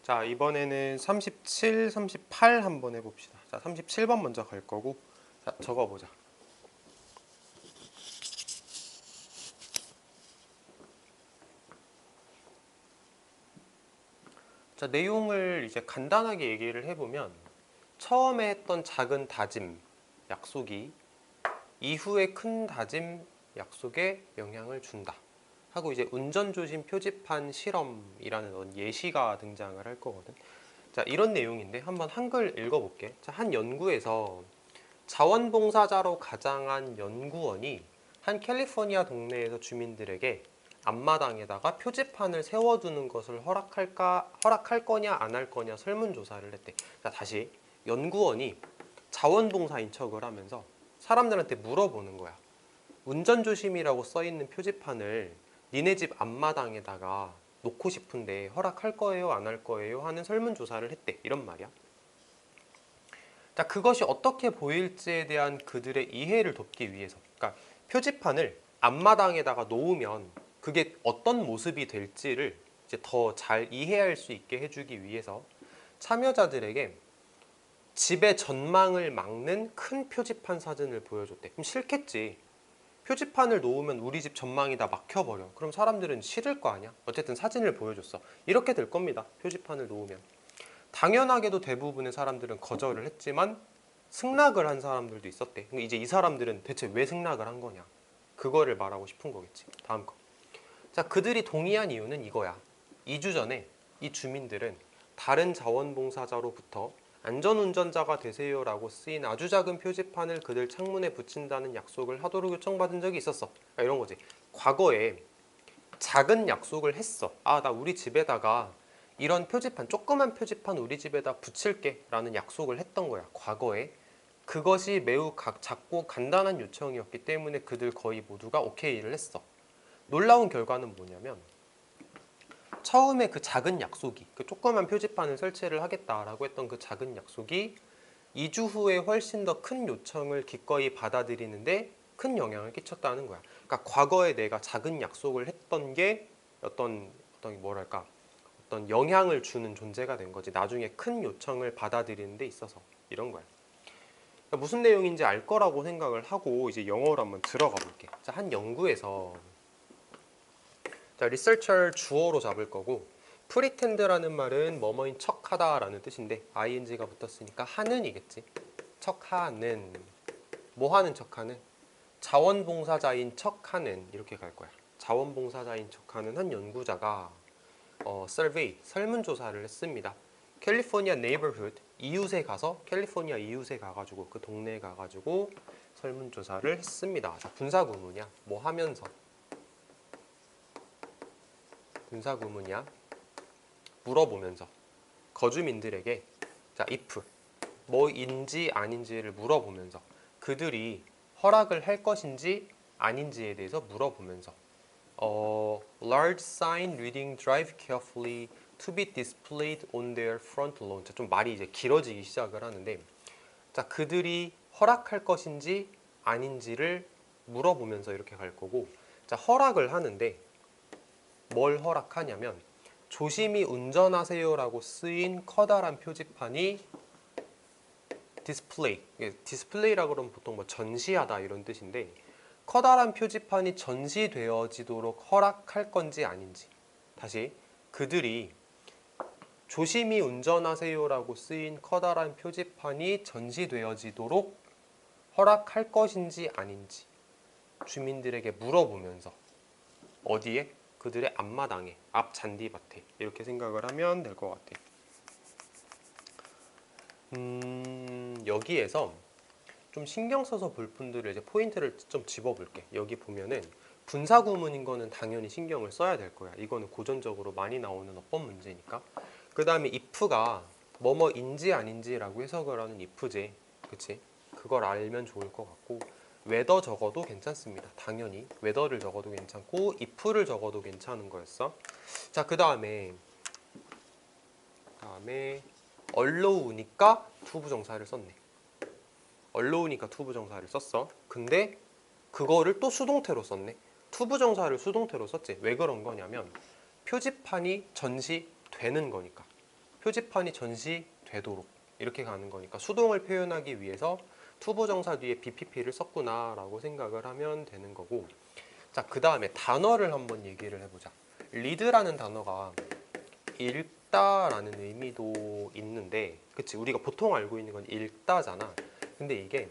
자, 이번에는 37, 38 한번 해봅시다. 자, 37번 먼저 갈 거고, 자, 적어보자. 자, 내용을 이제 간단하게 얘기를 해보면, 처음에 했던 작은 다짐, 약속이 이후에 큰 다짐, 약속에 영향을 준다 하고, 이제 운전조심 표지판 실험이라는 예시가 등장을 할 거거든. 자, 이런 내용인데 한번 한글 읽어볼게. 자, 한 연구에서 자원봉사자로 가장한 연구원이 한 캘리포니아 동네에서 주민들에게 앞마당에다가 표지판을 세워두는 것을 허락할 거냐 안 할 거냐 설문조사를 했대. 자, 다시 연구원이 자원봉사인 척을 하면서 사람들한테 물어보는 거야. 운전조심이라고 써있는 표지판을 니네 집 앞마당에다가 놓고 싶은데 허락할 거예요 안 할 거예요 하는 설문조사를 했대. 이런 말이야. 자, 그것이 어떻게 보일지에 대한 그들의 이해를 돕기 위해서, 그러니까 표지판을 앞마당에다가 놓으면 그게 어떤 모습이 될지를 이제 더 잘 이해할 수 있게 해주기 위해서 참여자들에게 집의 전망을 막는 큰 표지판 사진을 보여줬대. 그럼 싫겠지. 표지판을 놓으면 우리 집 전망이 다 막혀버려. 그럼 사람들은 싫을 거 아니야. 어쨌든 사진을 보여줬어. 이렇게 될 겁니다. 표지판을 놓으면. 당연하게도 대부분의 사람들은 거절을 했지만 승낙을 한 사람들도 있었대. 이제 이 사람들은 대체 왜 승낙을 한 거냐, 그거를 말하고 싶은 거겠지. 다음 거. 자, 그들이 동의한 이유는 이거야. 2주 전에 이 주민들은 다른 자원봉사자로부터 안전운전자가 되세요라고 쓰인 아주 작은 표지판을 그들 창문에 붙인다는 약속을 하도록 요청받은 적이 있었어. 그러니까 이런 거지. 과거에 작은 약속을 했어. 아, 나 우리 집에다가 이런 표지판, 조그만 표지판 우리 집에다 붙일게 라는 약속을 했던 거야, 과거에. 그것이 매우 작고 간단한 요청이었기 때문에 그들 거의 모두가 오케이를 했어. 놀라운 결과는 뭐냐면, 처음에 그 작은 약속이, 그 조그만 표지판을 설치를 하겠다라고 했던 그 작은 약속이 2주 후에 훨씬 더 큰 요청을 기꺼이 받아들이는데 큰 영향을 끼쳤다는 거야. 그러니까 과거에 내가 작은 약속을 했던 게 어떤 뭐랄까, 어떤 영향을 주는 존재가 된 거지. 나중에 큰 요청을 받아들이는 데 있어서. 이런 거야. 그러니까 무슨 내용인지 알 거라고 생각을 하고 이제 영어로 한번 들어가 볼게. 자, 한 연구에서, 자, researcher 주어로 잡을 거고, pretend라는 말은 뭐뭐인 척하다라는 뜻인데 ing가 붙었으니까 하는이겠지. 척하는, 뭐 하는 척하는? 자원봉사자인 척하는, 이렇게 갈 거야. 자원봉사자인 척하는 한 연구자가 survey, 설문조사를 했습니다. 캘리포니아 네이버후드, 이웃에 가서, 캘리포니아 이웃에 가가지고, 그 동네에 가가지고 설문조사를 했습니다. 자, 분사구문이야. 뭐 하면서. 분사구문이야. 물어보면서. 거주민들에게, 자, if, 뭐인지 아닌지를 물어보면서, 그들이 허락을 할 것인지 아닌지에 대해서 물어보면서, large sign reading drive carefully to be displayed on their front lawn. 자, 좀 말이 이제 길어지기 시작을 하는데, 자, 그들이 허락할 것인지 아닌지를 물어보면서 이렇게 갈 거고, 자, 허락을 하는데 뭘 허락하냐면, 조심히 운전하세요라고 쓰인 커다란 표지판이 디스플레이, 디스플레이라고 그러면 보통 뭐 전시하다 이런 뜻인데, 커다란 표지판이 전시되어지도록 허락할 건지 아닌지. 다시, 그들이 조심히 운전하세요라고 쓰인 커다란 표지판이 전시되어지도록 허락할 것인지 아닌지 주민들에게 물어보면서, 어디에? 그들의 앞마당에, 앞 잔디밭에, 이렇게 생각을 하면 될 것 같아. 여기에서 좀 신경 써서 볼 분들을 이제 포인트를 좀 집어볼게. 여기 보면은 분사구문인 거는 당연히 신경을 써야 될 거야. 이거는 고전적으로 많이 나오는 어법 문제니까. 그 다음에 if가 뭐뭐인지 아닌지라고 해석을 하는 if지, 그치? 그걸 알면 좋을 것 같고, whether 적어도 괜찮습니다. 당연히 whether를 적어도 괜찮고 if를 적어도 괜찮은 거였어. 자, 그 다음에 allow니까 투부정사를 썼네. allow니까 투부정사를 썼어. 근데 그거를 또 수동태로 썼네. 투부정사를 수동태로 썼지. 왜 그런 거냐면 표지판이 전시되는 거니까. 표지판이 전시되도록 이렇게 가는 거니까 수동을 표현하기 위해서 투부정사 뒤에 BPP를 썼구나 라고 생각을 하면 되는 거고, 자, 그 다음에 단어를 한번 얘기를 해보자. 리드라는 단어가 읽다라는 의미도 있는데, 그치, 우리가 보통 알고 있는 건 읽다잖아. 근데 이게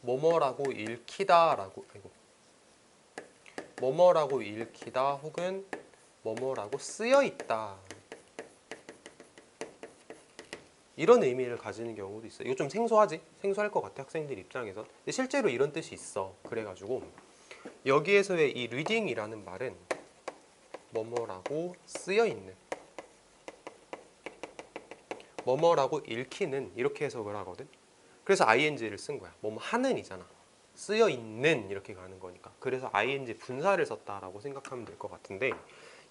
뭐뭐라고 읽히다라고, 아이고, 뭐뭐라고 읽히다 혹은 뭐뭐라고 쓰여 있다, 이런 의미를 가지는 경우도 있어. 이거 좀 생소하지? 생소할 것 같아, 학생들 입장에서. 근데 실제로 이런 뜻이 있어. 그래가지고 여기에서의 이 reading이라는 말은 뭐뭐라고 쓰여 있는, 뭐뭐라고 읽히는, 이렇게 해석을 하거든. 그래서 ing를 쓴 거야. 뭐뭐 하는 이잖아. 쓰여 있는 이렇게 가는 거니까. 그래서 ing 분사를 썼다라고 생각하면 될 것 같은데,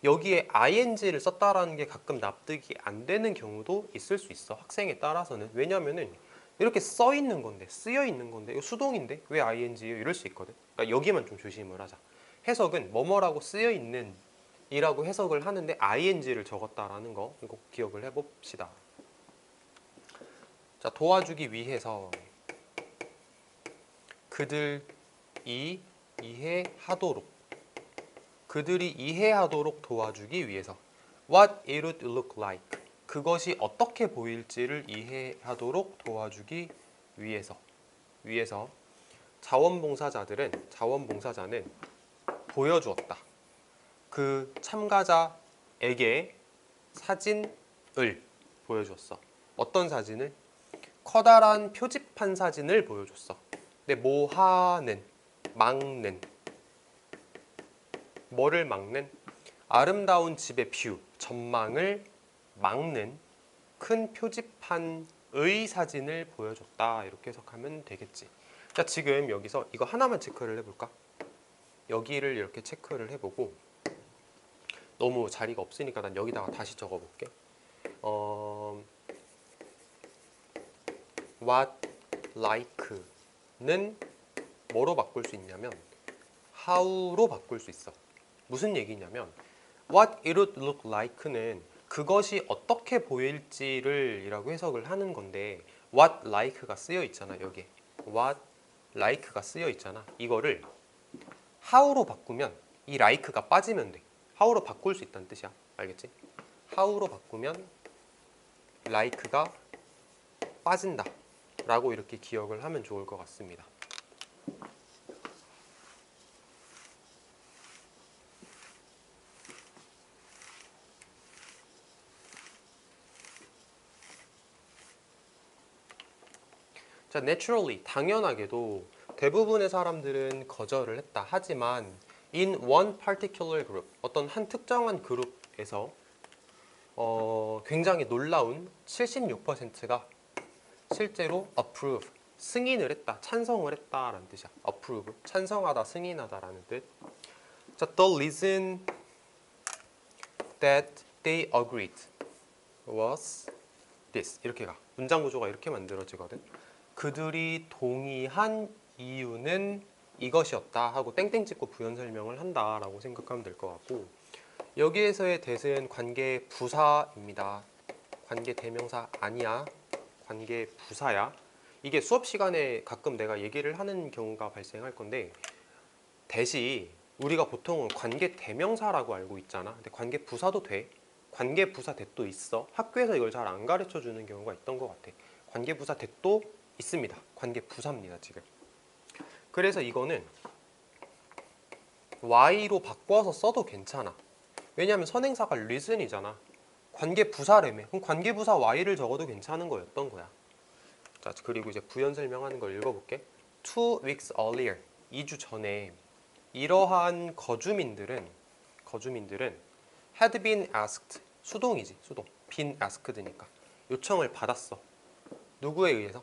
여기에 ing를 썼다라는 게 가끔 납득이 안 되는 경우도 있을 수 있어, 학생에 따라서는. 왜냐면은 이렇게 써 있는 건데, 쓰여 있는 건데, 이거 수동인데 왜 ing예요? 이럴 수 있거든. 그러니까 여기만 좀 조심을 하자. 해석은 뭐뭐라고 쓰여 있는 이라고 해석을 하는데 ing를 적었다라는 거, 이거 기억을 해봅시다. 자, 도와주기 위해서, 그들이 이해하도록, 그들이 이해하도록 도와주기 위해서. What it would look like. 그것이 어떻게 보일지를 이해하도록 도와주기 위해서. 위해서. 자원봉사자는 보여주었다. 그 참가자에게 사진을 보여주었어. 어떤 사진을? 커다란 표지판 사진을 보여줬어. 근데 뭐 하는, 막는, 뭐를 막는? 아름다운 집의 뷰, 전망을 막는 큰 표지판의 사진을 보여줬다, 이렇게 해석하면 되겠지. 자, 지금 여기서 이거 하나만 체크를 해볼까? 여기를 이렇게 체크를 해보고, 너무 자리가 없으니까 난 여기다가 다시 적어볼게. what like는 뭐로 바꿀 수 있냐면 how로 바꿀 수 있어. 무슨 얘기냐면 what it would look like는 그것이 어떻게 보일지를 이라고 해석을 하는 건데, what like가 쓰여 있잖아. 여기에 what like가 쓰여 있잖아. 이거를 how로 바꾸면 이 like가 빠지면 돼. how로 바꿀 수 있다는 뜻이야. 알겠지? how로 바꾸면 like가 빠진다 라고 이렇게 기억을 하면 좋을 것 같습니다. 자, naturally, 당연하게도 대부분의 사람들은 거절을 했다. 하지만 in one particular group, 어떤 한 특정한 그룹에서 굉장히 놀라운 76%가 실제로 approve, 승인을 했다, 찬성을 했다라는 뜻이야. approve, 찬성하다, 승인하다라는 뜻. 자, the reason that they agreed was this. 이렇게 가. 문장 구조가 이렇게 만들어지거든. 그들이 동의한 이유는 이것이었다 하고 땡땡 찍고 부연 설명을 한다라고 생각하면 될 것 같고, 여기에서의 that은 관계 부사입니다. 관계 대명사 아니야. 관계 부사야. 이게 수업 시간에 가끔 내가 얘기를 하는 경우가 발생할 건데, that이 우리가 보통은 관계 대명사라고 알고 있잖아. 근데 관계 부사도 돼. 관계 부사 that도 있어. 학교에서 이걸 잘 안 가르쳐 주는 경우가 있던 것 같아. 관계 부사 that도 있습니다. 관계 부사입니다, 지금. 그래서 이거는 y로 바꿔서 써도 괜찮아. 왜냐하면 선행사가 reason이잖아. 관계 부사라며. 그럼 관계 부사 y를 적어도 괜찮은 거였던 거야. 자, 그리고 이제 부연 설명하는 걸 읽어볼게. 2 weeks earlier, 2주 전에 이러한 거주민들은 had been asked, 수동이지, 수동. been asked니까 요청을 받았어. 누구에 의해서?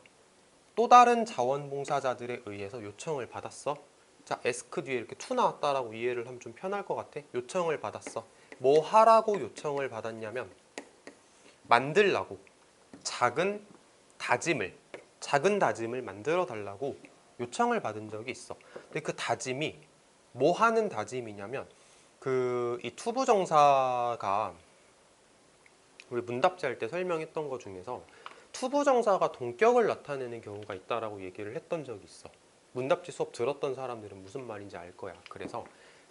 또 다른 자원봉사자들에 의해서 요청을 받았어. 자, ask 뒤에 이렇게 to 나왔다라고 이해를 하면 좀 편할 것 같아. 요청을 받았어. 뭐 하라고 요청을 받았냐면 만들라고 작은 다짐을 만들어 달라고 요청을 받은 적이 있어. 근데 그 다짐이 뭐 하는 다짐이냐면 이 투부정사가 우리 문답지 할 때 설명했던 것 중에서 투부정사가 동격을 나타내는 경우가 있다라고 얘기를 했던 적이 있어. 문답지 수업 들었던 사람들은 무슨 말인지 알 거야. 그래서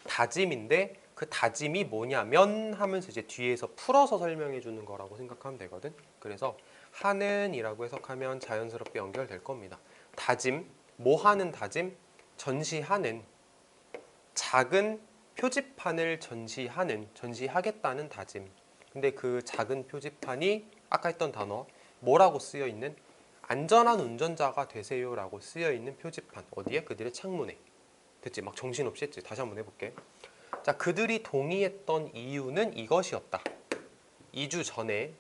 다짐인데 그 다짐이 뭐냐면 하면서 이제 뒤에서 풀어서 설명해 주는 거라고 생각하면 되거든. 그래서 하는이라고 해석하면 자연스럽게 연결될 겁니다. 다짐, 뭐 하는 다짐? 전시하는, 작은 표지판을 전시하겠다는 다짐. 근데 그 작은 표지판이 아까 했던 단어 뭐라고 쓰여 있는? 안전한 운전자가 되세요라고 쓰여 있는 표지판. 어디에? 그들의 창문에. 됐지? 막 정신없이 했지? 다시 한번 해볼게. 자, 그들이 동의했던 이유는 이것이었다. 2주 전에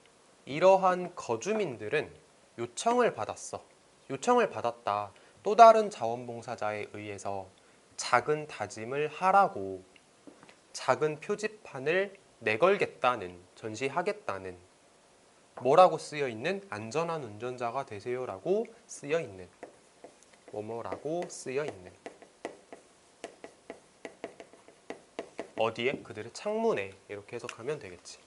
이러한 거주민들은 요청을 받았어. 요청을 받았다. 또 다른 자원봉사자에 의해서 작은 다짐을 하라고, 작은 표지판을 내걸겠다는, 전시하겠다는, 뭐라고 쓰여 있는? 안전한 운전자가 되세요라고 쓰여 있는, 뭐뭐라고 쓰여 있는. 어디에? 그들의 창문에. 이렇게 해석하면 되겠지.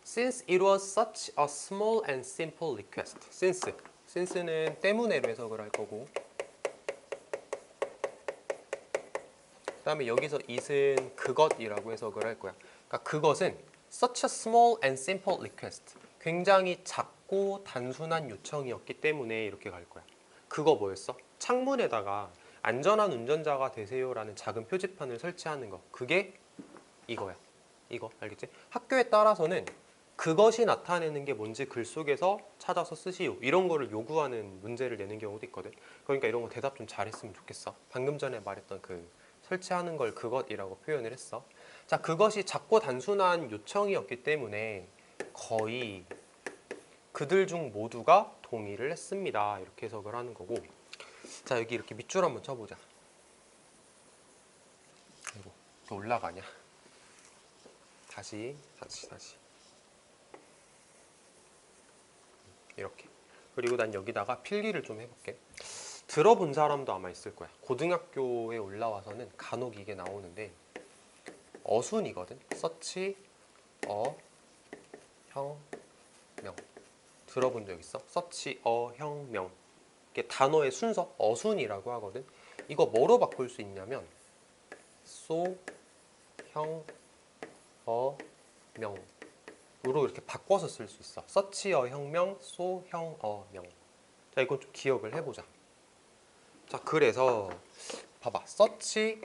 Since it was such a small and simple request. since는 때문에로 해석을 할 거고, 그 다음에 여기서 it은 그것이라고 해석을 할 거야. 그러니까 그것은 such a small and simple request. 굉장히 작고 단순한 요청이었기 때문에 이렇게 갈 거야. 그거 뭐였어? 창문에다가 안전한 운전자가 되세요라는 작은 표지판을 설치하는 거. 그게 이거야. 이거 알겠지? 학교에 따라서는 그것이 나타내는 게 뭔지 글 속에서 찾아서 쓰시오. 이런 거를 요구하는 문제를 내는 경우도 있거든. 그러니까 이런 거 대답 좀 잘했으면 좋겠어. 방금 전에 말했던 그 설치하는 걸 그것이라고 표현을 했어. 자, 그것이 작고 단순한 요청이었기 때문에 거의 그들 중 모두가 동의를 했습니다. 이렇게 해석을 하는 거고. 자, 여기 이렇게 밑줄 한번 쳐보자. 아이고, 또 올라가냐? 다시. 이렇게. 그리고 난 여기다가 필기를 좀 해볼게. 들어본 사람도 아마 있을 거야. 고등학교에 올라와서는 간혹 이게 나오는데 어순이거든. 서치, 형, 명. 들어본 적 있어? 서치, 형, 명. 이게 단어의 순서, 어순이라고 하거든. 이거 뭐로 바꿀 수 있냐면 소, 형, 명. 으로 이렇게 바꿔서 쓸 수 있어. 서치어 혁명, 소, 형, 명. 자, 이건 좀 기억을 해보자. 자, 그래서 봐봐. 서치,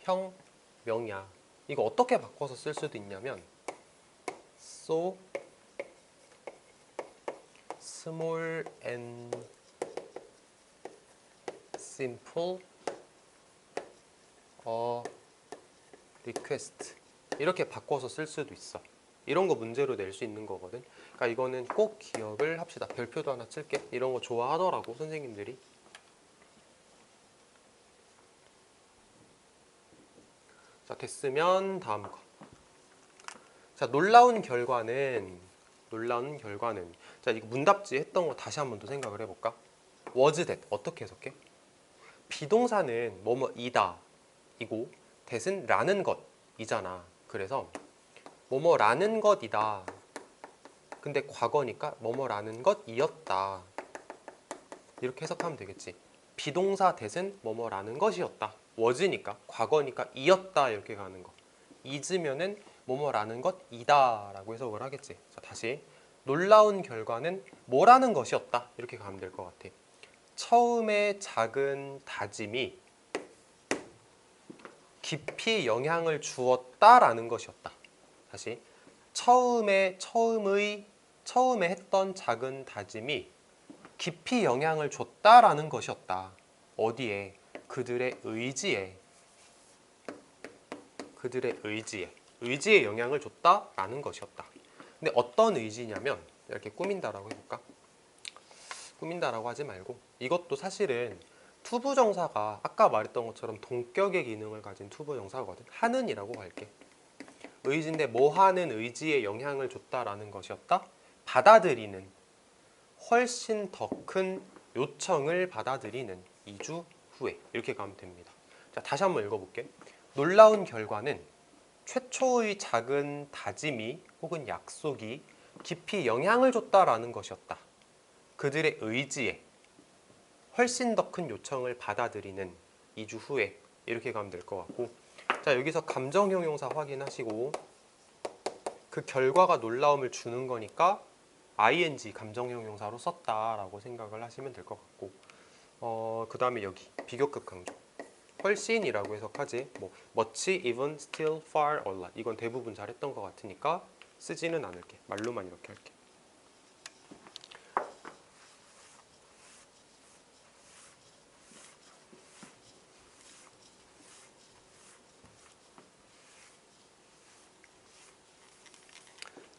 형, 명이야. 이거 어떻게 바꿔서 쓸 수도 있냐면 so, small and simple request 이렇게 바꿔서 쓸 수도 있어. 이런 거 문제로 낼 수 있는 거거든. 그러니까 이거는 꼭 기억을 합시다. 별표도 하나 칠게. 이런 거 좋아하더라고 선생님들이. 자, 됐으면 다음 거. 자, 놀라운 결과는 자, 이거 문답지 했던 거 다시 한 번 더 생각을 해볼까? was that 어떻게 해석해? 비동사는 뭐뭐이다 이고 that은 라는 것이잖아. 그래서 뭐뭐라는 것이다. 근데 과거니까 뭐뭐라는 것이었다. 이렇게 해석하면 되겠지. 비동사 that은 뭐뭐라는 것이었다. was니까 과거니까 이었다 이렇게 가는 거. is면은 뭐뭐라는 것이다 라고 해석을 하겠지. 자, 다시 놀라운 결과는 뭐라는 것이었다 이렇게 가면 될 것 같아. 처음에 작은 다짐이 깊이 영향을 주었다라는 것이었다. 다시 처음에 했던 작은 다짐이 깊이 영향을 줬다라는 것이었다. 어디에? 그들의 의지에 영향을 줬다라는 것이었다. 근데 어떤 의지냐면 이렇게 꾸민다라고 해볼까? 꾸민다라고 하지 말고 이것도 사실은 투부정사가 아까 말했던 것처럼 동격의 기능을 가진 투부정사거든. 하는이라고 할게. 의지인데 뭐 하는 의지에 영향을 줬다라는 것이었다? 받아들이는, 훨씬 더 큰 요청을 받아들이는 2주 후에 이렇게 가면 됩니다. 자, 다시 한번 읽어볼게. 놀라운 결과는 최초의 작은 다짐이 혹은 약속이 깊이 영향을 줬다라는 것이었다. 그들의 의지에 훨씬 더 큰 요청을 받아들이는 2주 후에 이렇게 가면 될 것 같고, 자, 여기서 감정 형용사 확인하시고 그 결과가 놀라움을 주는 거니까 ing 감정 형용사로 썼다라고 생각을 하시면 될 것 같고, 그 다음에 여기 비교급 강조 훨씬이라고 해석하지, 뭐 much, even, still, far, a lot 이건 대부분 잘했던 것 같으니까 쓰지는 않을게. 말로만 이렇게 할게.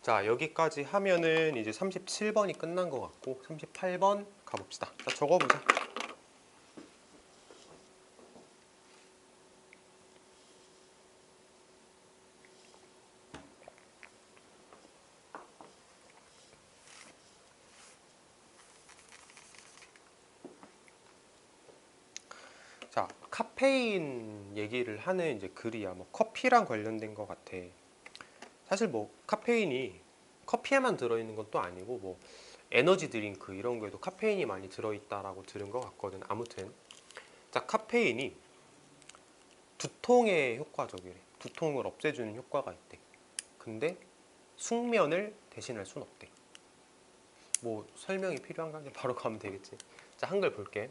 자, 여기까지 하면은 이제 37번이 끝난 것 같고 38번 가봅시다. 자, 적어보자. 자, 카페인 얘기를 하는 이제 글이야. 뭐 커피랑 관련된 것 같아. 사실 뭐 카페인이 커피에만 들어있는 건 또 아니고 뭐 에너지 드링크 이런 거에도 카페인이 많이 들어있다라고 들은 것 같거든. 아무튼 자, 카페인이 두통에 효과적이래. 두통을 없애주는 효과가 있대. 근데 숙면을 대신할 순 없대. 뭐 설명이 필요한가? 이제 바로 가면 되겠지. 자, 한글 볼게.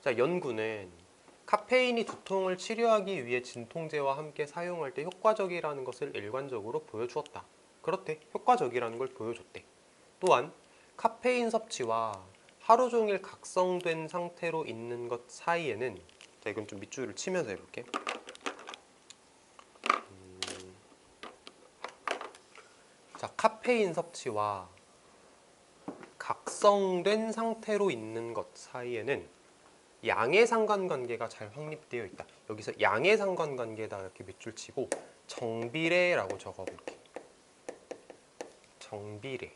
자, 연구는 카페인이 두통을 치료하기 위해 진통제와 함께 사용할 때 효과적이라는 것을 일관적으로 보여주었다. 그렇대. 효과적이라는 걸 보여줬대. 또한 카페인 섭취와 하루 종일 각성된 상태로 있는 것 사이에는, 자, 이건 좀 밑줄을 치면서 해볼게. 자, 카페인 섭취와 각성된 상태로 있는 것 사이에는 양의 상관관계가 잘 확립되어 있다. 여기서 양의 상관관계다 이렇게 밑줄 치고 정비례라고 적어볼게. 정비례.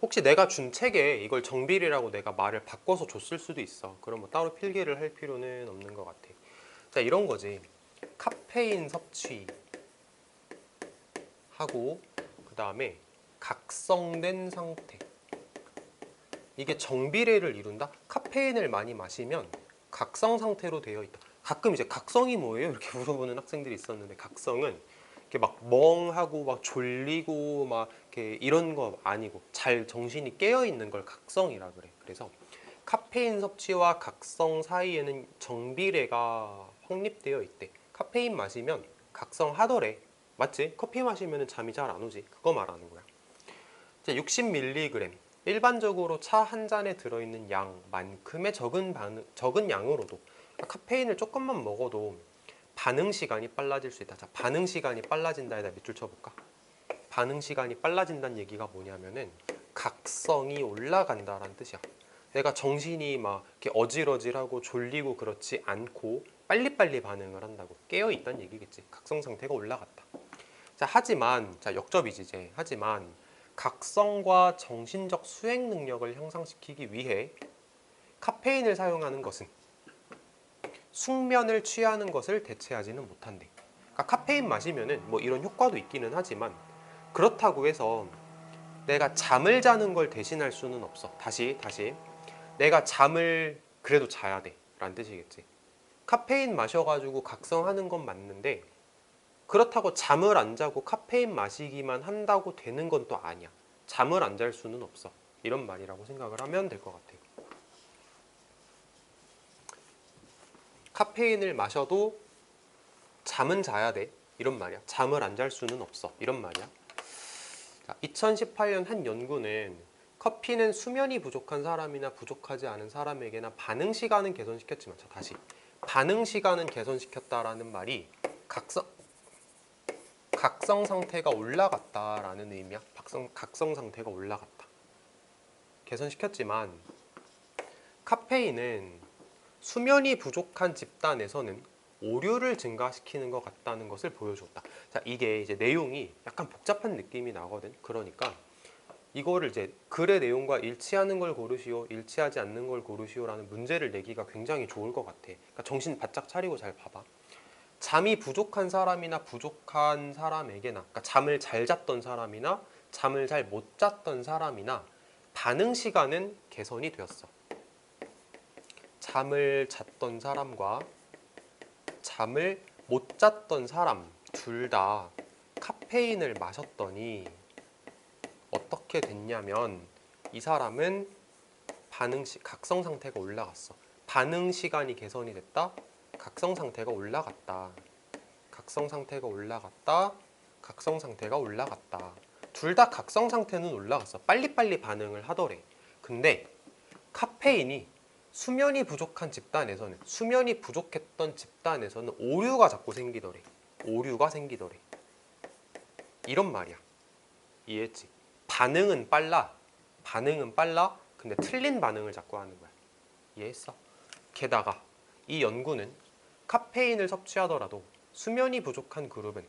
혹시 내가 준 책에 이걸 정비례라고 내가 말을 바꿔서 줬을 수도 있어. 그럼 뭐 따로 필기를 할 필요는 없는 것 같아. 자, 이런 거지. 카페인 섭취하고 그 다음에 각성된 상태. 이게 정비례를 이룬다? 카페인을 많이 마시면 각성 상태로 되어 있다. 가끔 이제 각성이 뭐예요? 이렇게 물어보는 학생들이 있었는데, 각성은 이렇게 막 멍하고 막 졸리고 막 이렇게 이런 거 아니고 잘 정신이 깨어 있는 걸 각성이라 그래. 그래서 카페인 섭취와 각성 사이에는 정비례가 확립되어 있대. 카페인 마시면 각성하더래. 맞지? 커피 마시면 잠이 잘 안 오지. 그거 말하는 거야. 60mg. 일반적으로 차 한 잔에 들어있는 양만큼의 적은 양으로도 카페인을 조금만 먹어도 반응 시간이 빨라질 수 있다. 자, 반응 시간이 빨라진다에다 밑줄 쳐볼까? 반응 시간이 빨라진다는 얘기가 뭐냐면은 각성이 올라간다라는 뜻이야. 내가 정신이 막 이렇게 어질어질하고 졸리고 그렇지 않고 빨리빨리 반응을 한다고. 깨어있다는 얘기겠지. 각성 상태가 올라갔다. 자, 하지만, 자, 역접이지 이제. 하지만 각성과 정신적 수행 능력을 향상시키기 위해 카페인을 사용하는 것은 숙면을 취하는 것을 대체하지는 못한대. 그러니까 카페인 마시면은 뭐 이런 효과도 있기는 하지만 그렇다고 해서 내가 잠을 자는 걸 대신할 수는 없어. 다시 내가 잠을 그래도 자야 돼 라는 뜻이겠지. 카페인 마셔가지고 각성하는 건 맞는데 그렇다고 잠을 안 자고 카페인 마시기만 한다고 되는 건 또 아니야. 잠을 안 잘 수는 없어. 이런 말이라고 생각을 하면 될 것 같아. 카페인을 마셔도 잠은 자야 돼. 이런 말이야. 잠을 안 잘 수는 없어. 이런 말이야. 자, 2018년 한 연구는 커피는 수면이 부족한 사람이나 부족하지 않은 사람에게나 반응 시간은 개선시켰지만, 자, 다시 반응 시간은 개선시켰다라는 말이 각성 상태가 올라갔다라는 의미야. 각성 상태가 올라갔다. 개선시켰지만 카페인은 수면이 부족한 집단에서는 오류를 증가시키는 것 같다는 것을 보여줬다. 자, 이게 이제 내용이 약간 복잡한 느낌이 나거든. 그러니까 이거를 이제 글의 내용과 일치하는 걸 고르시오, 일치하지 않는 걸 고르시오라는 문제를 내기가 굉장히 좋을 것 같아. 그러니까 정신 바짝 차리고 잘 봐봐. 잠이 부족한 사람이나 부족한 사람에게나, 그러니까 잠을 잘 잤던 사람이나 잠을 잘 못 잤던 사람이나 반응 시간은 개선이 되었어. 잠을 잤던 사람과 잠을 못 잤던 사람 둘 다 카페인을 마셨더니 어떻게 됐냐면 이 사람은 각성 상태가 올라갔어. 반응 시간이 개선이 됐다. 각성 상태가 올라갔다. 각성 상태가 올라갔다. 각성 상태가 올라갔다. 둘 다 각성 상태는 올라갔어. 빨리빨리 반응을 하더래. 근데 카페인이 수면이 부족한 집단에서는, 수면이 부족했던 집단에서는 오류가 자꾸 생기더래. 오류가 생기더래. 이런 말이야. 이해했지? 반응은 빨라. 반응은 빨라. 근데 틀린 반응을 자꾸 하는 거야. 이해했어? 게다가 이 연구는 카페인을 섭취하더라도 수면이 부족한 그룹은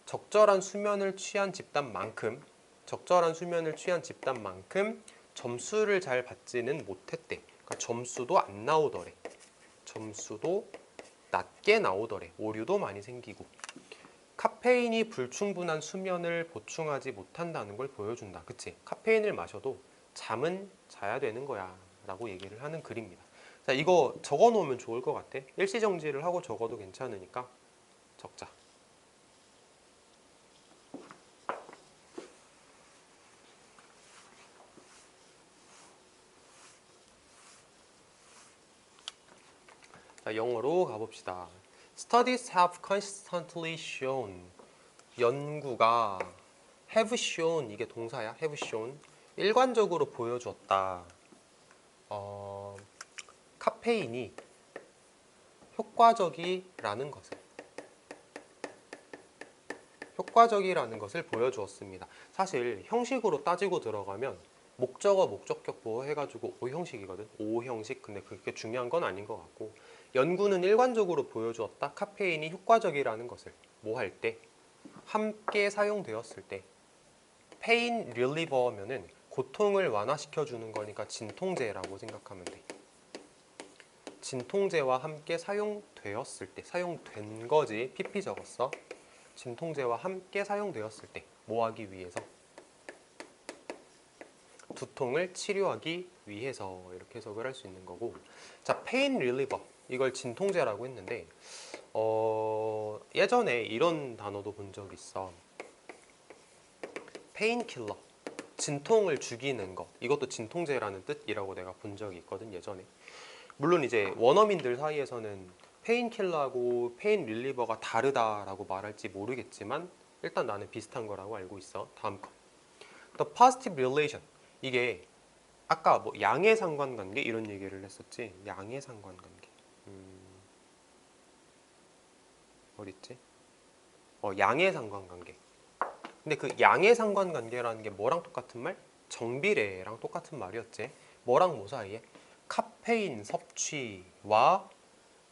적절한 수면을 취한 집단만큼 점수를 잘 받지는 못했대. 그러니까 점수도 안 나오더래. 점수도 낮게 나오더래. 오류도 많이 생기고. 카페인이 불충분한 수면을 보충하지 못한다는 걸 보여준다. 그치? 카페인을 마셔도 잠은 자야 되는 거야 라고 얘기를 하는 글입니다. 자, 이거 적어 놓으면 좋을 것 같아. 일시정지를 하고 적어도 괜찮으니까 적자. 자, 영어로 가봅시다. Studies have constantly shown. 연구가 have shown, 이게 동사야. have shown. 일관적으로 보여주었다. 카페인이 효과적이라는 것을 보여주었습니다. 사실 형식으로 따지고 들어가면 목적어, 목적격 보호 해가지고 O형식이거든. O형식. 근데 그게 중요한 건 아닌 것 같고, 연구는 일관적으로 보여주었다. 카페인이 효과적이라는 것을 뭐 할 때? 함께 사용되었을 때. 페인 릴리버면은 고통을 완화시켜주는 거니까 진통제라고 생각하면 돼. 진통제와 함께 사용되었을 때, 사용된 거지. PP 적었어. 진통제와 함께 사용되었을 때 뭐 하기 위해서? 두통을 치료하기 위해서, 이렇게 해석을 할 수 있는 거고. 자, 페인 릴리버, 이걸 진통제라고 했는데 예전에 이런 단어도 본 적 있어. 페인킬러, 진통을 죽이는 것. 이것도 진통제라는 뜻이라고 내가 본 적이 있거든, 예전에. 물론 이제 원어민들 사이에서는 페인킬러하고 페인 릴리버가 다르다라고 말할지 모르겠지만 일단 나는 비슷한 거라고 알고 있어. 다음 거. The positive relation. 이게 아까 뭐 양의 상관관계 이런 얘기를 했었지. 양의 상관관계. 어딨지? 양의 상관관계. 근데 그 양의 상관관계라는 게 뭐랑 똑같은 말? 정비례랑 똑같은 말이었지. 뭐랑 뭐 사이에? 카페인 섭취와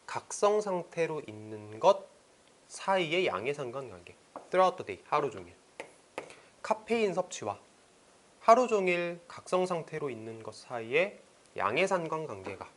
각성 상태로 있는 것 사이의 양의 상관관계. throughout the day, 하루 종일. 카페인 섭취와 하루 종일 각성 상태로 있는 것 사이의 양의 상관관계가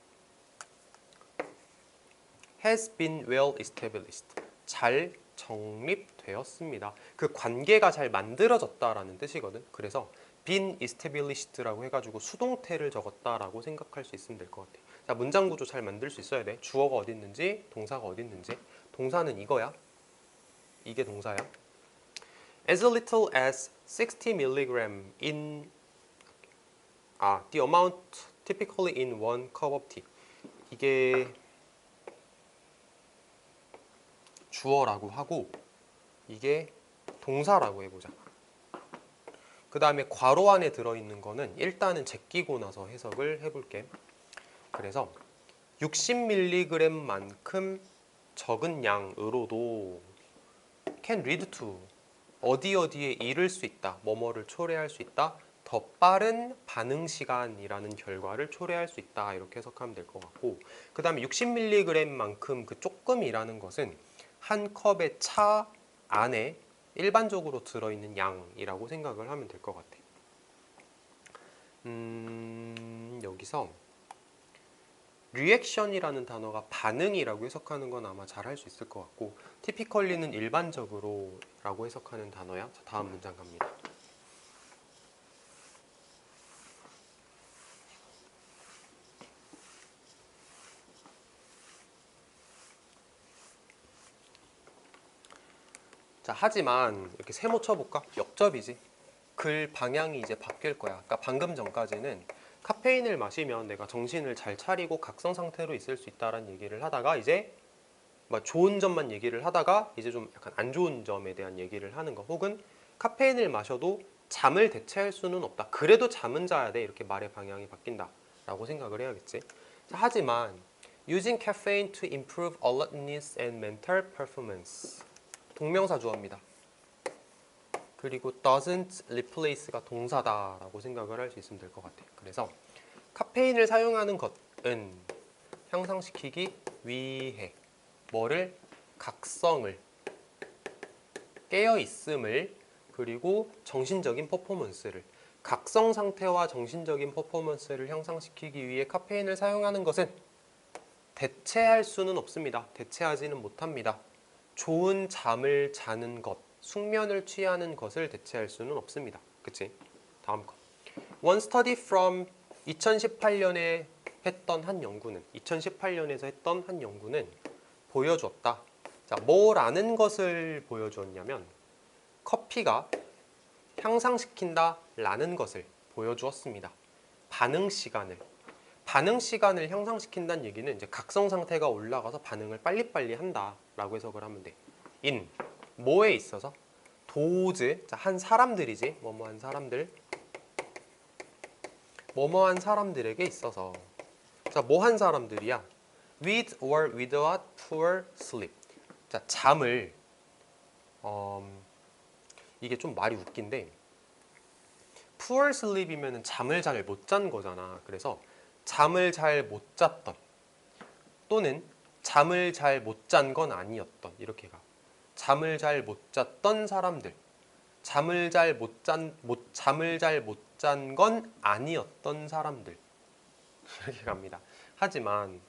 has been well established. 잘 정립되었습니다. 그 관계가 잘 만들어졌다라는 뜻이거든. 그래서 been established라고 해가지고 수동태를 적었다라고 생각할 수 있으면 될 것 같아. 자, 문장 구조 잘 만들 수 있어야 돼. 주어가 어디 있는지, 동사가 어디 있는지. 동사는 이거야. 이게 동사야. As little as 60mg in the amount typically in one cup of tea. 이게 주어라고 하고 이게 동사라고 해보자. 그 다음에 괄호 안에 들어있는 거는 일단은 제끼고 나서 해석을 해볼게. 그래서 60mg만큼 적은 양으로도 can lead to 어디에 이를 수 있다, 뭐뭐를 초래할 수 있다, 더 빠른 반응 시간이라는 결과를 초래할 수 있다, 이렇게 해석하면 될 것 같고, 그 다음에 60mg만큼 그 조금이라는 것은 한 컵의 차 안에 일반적으로 들어있는 양이라고 생각을 하면 될 것 같아. 여기서 리액션이라는 단어가 반응이라고 해석하는 건 아마 잘 할 수 있을 것 같고, typically는 일반적으로 라고 해석하는 단어야. 자, 다음 문장 갑니다. 자, 하지만 이렇게 세모 쳐볼까? 역접이지. 글 방향이 이제 바뀔 거야. 그러니까 방금 전까지는 카페인을 마시면 내가 정신을 잘 차리고 각성 상태로 있을 수 있다라는 얘기를 하다가 이제 좋은 점만 얘기를 하다가 이제 좀 약간 안 좋은 점에 대한 얘기를 하는 거, 혹은 카페인을 마셔도 잠을 대체할 수는 없다. 그래도 잠은 자야 돼. 이렇게 말의 방향이 바뀐다 라고 생각을 해야겠지. 자, 하지만 using caffeine to improve alertness and mental performance. 동명사 주어입니다. 그리고 doesn't replace가 동사다라고 생각을 할 수 있으면 될 것 같아요. 그래서 카페인을 사용하는 것은 향상시키기 위해 뭐를? 각성을, 깨어있음을, 그리고 정신적인 퍼포먼스를, 각성 상태와 정신적인 퍼포먼스를 향상시키기 위해 카페인을 사용하는 것은 대체할 수는 없습니다. 대체하지는 못합니다. 좋은 잠을 자는 것, 숙면을 취하는 것을 대체할 수는 없습니다. 그치? 다음 거. One study from 2018년에 했던 한 연구는, 2018년에서 했던 한 연구는 보여줬다. 자, 뭐라는 것을 보여주었냐면 커피가 향상시킨다 라는 것을 보여주었습니다. 반응 시간을 향상시킨다는 얘기는 이제 각성 상태가 올라가서 반응을 빨리빨리 한다라고 해석을 하면 돼. in 뭐에 있어서? 도즈, 자, 한 사람들이지. 뭐뭐한 사람들, 뭐뭐한 사람들에게 있어서. 자, 뭐한 사람들이야? with or without poor sleep. 자, 잠을 이게 좀 말이 웃긴데, poor sleep이면 잠을 잘 못 잔 거잖아. 그래서 잠을 잘 못 잤던, 또는 잠을 잘 못 잔 건 아니었던, 이렇게 가. 잠을 잘 못 잤던 사람들, 잠을 잘 못 잔 건 아니었던 사람들, 이렇게 갑니다. 하지만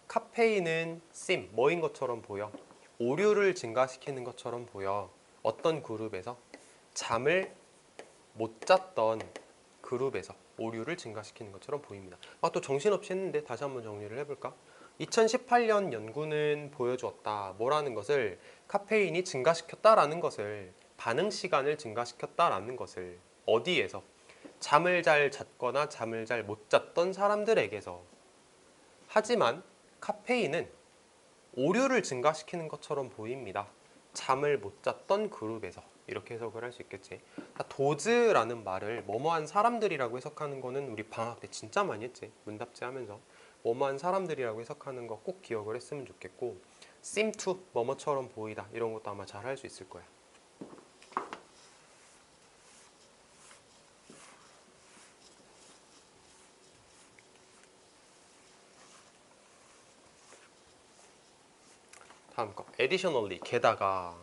카페인은 뭐인 것처럼 보여? 오류를 증가시키는 것처럼 보여. 어떤 그룹에서? 잠을 못 잤던 그룹에서 오류를 증가시키는 것처럼 보입니다. 또 정신없이 했는데 다시 한번 정리를 해볼까? 2018년 연구는 보여주었다. 뭐라는 것을? 카페인이 증가시켰다라는 것을, 반응 시간을 증가시켰다라는 것을. 어디에서? 잠을 잘 잤거나 잠을 잘 못 잤던 사람들에게서. 하지만 카페인은 오류를 증가시키는 것처럼 보입니다. 잠을 못 잤던 그룹에서. 이렇게 해석을 할 수 있겠지. 도즈라는 말을 뭐뭐한 사람들이라고 해석하는 거는 우리 방학 때 진짜 많이 했지. 문답지 하면서 뭐뭐한 사람들이라고 해석하는 거 꼭 기억을 했으면 좋겠고, seem to 뭐뭐처럼 보이다 이런 것도 아마 잘 할 수 있을 거야. 다음 거. additionally 게다가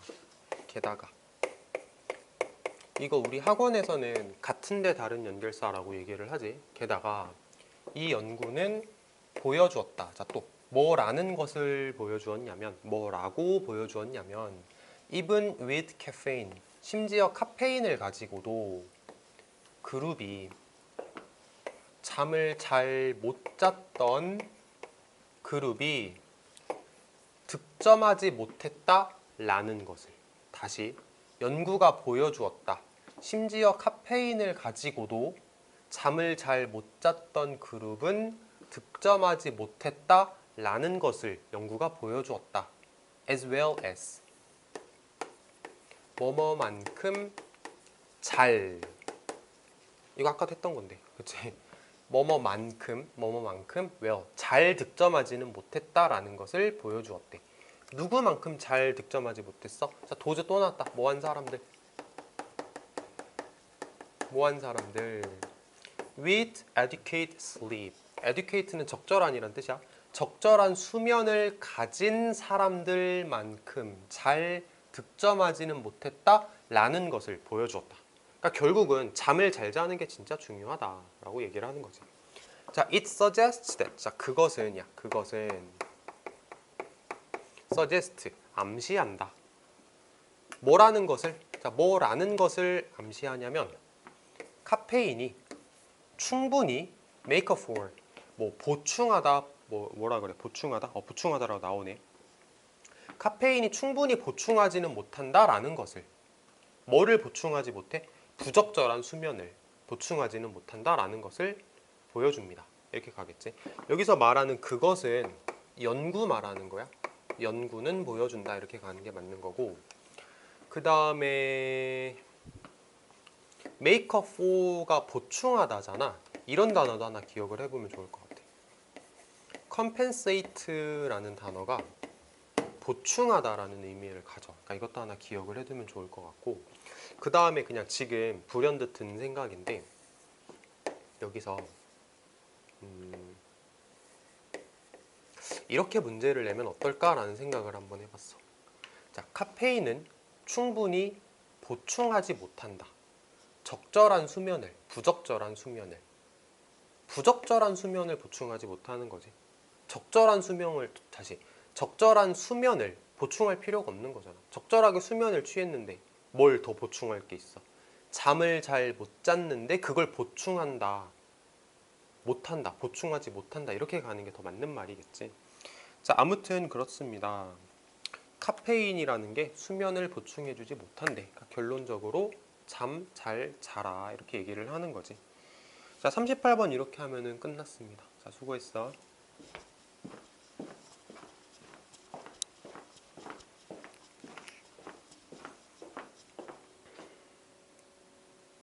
이거 우리 학원에서는 같은데 다른 연결사라고 얘기를 하지. 게다가 이 연구는 보여주었다. 자, 또 뭐라는 것을 보여주었냐면, 뭐라고 보여주었냐면 even with caffeine, 심지어 카페인을 가지고도 그룹이 잠을 잘 못 잤던 그룹이 득점하지 못했다라는 것을. 다시, 연구가 보여주었다. 심지어 카페인을 가지고도 잠을 잘 못 잤던 그룹은 득점하지 못했다라는 것을 연구가 보여주었다. as well as 뭐뭐만큼 잘, 이거 아까 했던 건데, 그치? 뭐뭐만큼 well, 잘 득점하지는 못했다라는 것을 보여주었대. 누구만큼 잘 득점하지 못했어? 자, 도즈 또 나왔다. 뭐한 사람들 with adequate sleep. adequate는 적절한이란 뜻이야. 적절한 수면을 가진 사람들만큼, 잘 득점하지는 못했다라는 것을 보여주었다. 그러니까 결국은 잠을 잘 자는 게 진짜 중요하다라고 얘기를 하는 거지. 자, it suggests that. 자, 그것은 suggest, 암시한다. 뭐라는 것을, 자, 뭐라는 것을 암시하냐면 카페인이 충분히 make up for, 뭐 보충하다, 뭐라 그래, 보충하다? 보충하다라고 나오네. 카페인이 충분히 보충하지는 못한다라는 것을, 뭐를 보충하지 못해? 부적절한 수면을 보충하지는 못한다라는 것을 보여줍니다. 이렇게 가겠지. 여기서 말하는 그것은 연구 말하는 거야. 연구는 보여준다 이렇게 가는 게 맞는 거고, 그 다음에 make up for가 보충하다잖아. 이런 단어도 하나 기억을 해보면 좋을 것 같아. compensate라는 단어가 보충하다라는 의미를 가져. 그러니까 이것도 하나 기억을 해두면 좋을 것 같고, 그 다음에 그냥 지금 불현듯 든 생각인데, 여기서 이렇게 문제를 내면 어떨까라는 생각을 한번 해봤어. 자, 카페인은 충분히 보충하지 못한다. 적절한 수면을, 부적절한 수면을 보충하지 못하는 거지. 적절한 수면을 보충할 필요가 없는 거잖아. 적절하게 수면을 취했는데 뭘 더 보충할 게 있어? 잠을 잘 못 잤는데 그걸 보충하지 못한다 이렇게 가는 게 더 맞는 말이겠지. 자, 아무튼 그렇습니다. 카페인이라는 게 수면을 보충해주지 못한대. 그러니까 결론적으로 잠 잘 자라 이렇게 얘기를 하는 거지. 자, 38번 이렇게 하면은 끝났습니다. 자, 수고했어.